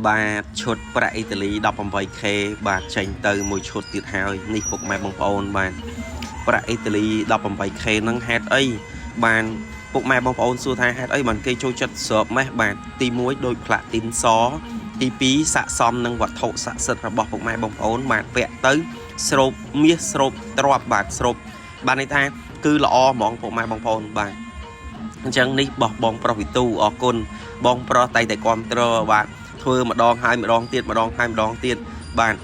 បាទឈុតប្រាក់អ៊ីតាលី 18K បាទចេញទៅមួយឈុតទៀតហើយនេះពុកម៉ែបងប្អូនបាទប្រាក់អ៊ីតាលី 18K ហ្នឹងហេតុអីបានពុកម៉ែបងប្អូនសួរថាហេតុអីបានគេចូលចិត្តស្របម៉េះបាទទី1ដោយផ្លាទីនសទី2ស័ក្តិសមនឹងវត្ថុស័ក្តិសិទ្ធិរបស់ពុកម៉ែបងប្អូនបាទពាក់ទៅស្រូបមាសស្រូបទ្រព្យបាទស្រូបបានន័យថាគឺល្អហ្មងពុកម៉ែបងប្អូនបាទអញ្ចឹងនេះបោះបងប្រុសវិទូអរគុណបងប្រុសតែគ្រប់គ្រងបាទធ្វើម្ដងហើយម្ដងទៀតម្ដងហើយម្ដងទៀតបាទ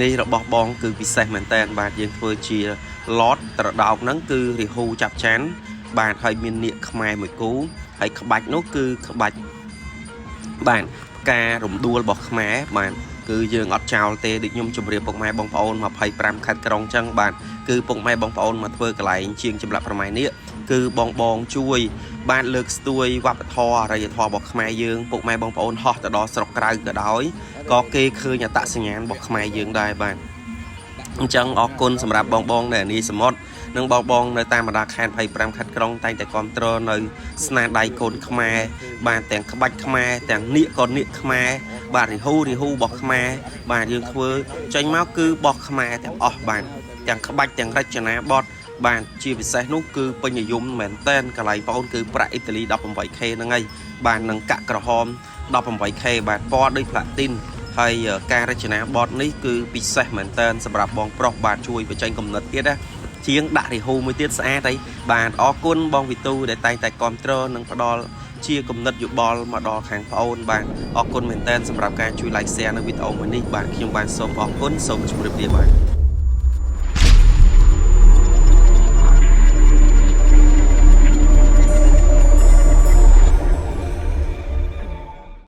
នេះរបស់បងគឺពិសេសមែនតើបាទយើងធ្វើជាឡតត្រដោកហ្នឹងគឺរាហូចាប់ចាន់បាទហើយមាននាគខ្មែរមួយគូហើយក្បាច់នោះគឺក្បាច់បាទផ្ការរំដួលរបស់ខ្មែរបាទគឺយើងអត់ចោលទេដូចខ្ញុំជម្រាបពុកម៉ែបងប្អូន25ខេត្តក្រុងចឹងបាទគឺពុកម៉ែបងប្អូនមកធ្វើកន្លែងជាងចម្លាក់ប្រម៉ែនេះគឺបងជួយបានលើកស្ទួយវប្បធម៌អរិយធម៌របស់ខ្មែរយើងពុកម៉ែបងប្អូនហោះទៅដល់ស្រុកក្រៅក៏ដោយក៏គេឃើញអត្តសញ្ញាណរបស់ខ្មែរយើងដែរបាទអញ្ចឹងអរគុណសម្រាប់បងនៅនីសមុទ្រនិងបងនៅតាមបណ្ដាខេត្ត25ខេត្តក្រុងតែងតែគ្រប់គ្រងនៅស្នាដៃកូនខ្មែរបាទទាំងក្បាច់ខ្មែរទាំងនាគក៏នាគខ្មែរបាទរាហូរបស់ខ្មែរបាទយើងធ្វើចេញមកគឺរបស់ខ្មែរទាំងអស់បាទទាំងក្បាច់ទាំងរចនាបថបាទជាពិសេសនោះគឺពេញនិយមមែនតែនកន្លែងបងគឺប្រាក់អ៊ីតាលី 18K ហ្នឹងហើយបាទនឹងកាក់ក្រហម 18K បាទពណ៌ដូចផ្លាទីនហើយការរចនាបថនេះគឺពិសេសមែនតើសម្រាប់បងប្រុសបាទជួយបញ្ចេញគំនិតទៀតណាជាងដាក់រាហូមួយទៀតស្អាតហើយបាទអរគុណបងវិទូដែលតែងតែគ្រប់គ្រងនិងផ្ដល់ជាគំនិតយោបល់មកដល់ខាងប្អូនបាទអរគុណមែនតើសម្រាប់ការជួយ like share នៅវីដេអូមួយនេះបាទខ្ញុំបានសូមអរគុណសូមជម្រាបលាបាទ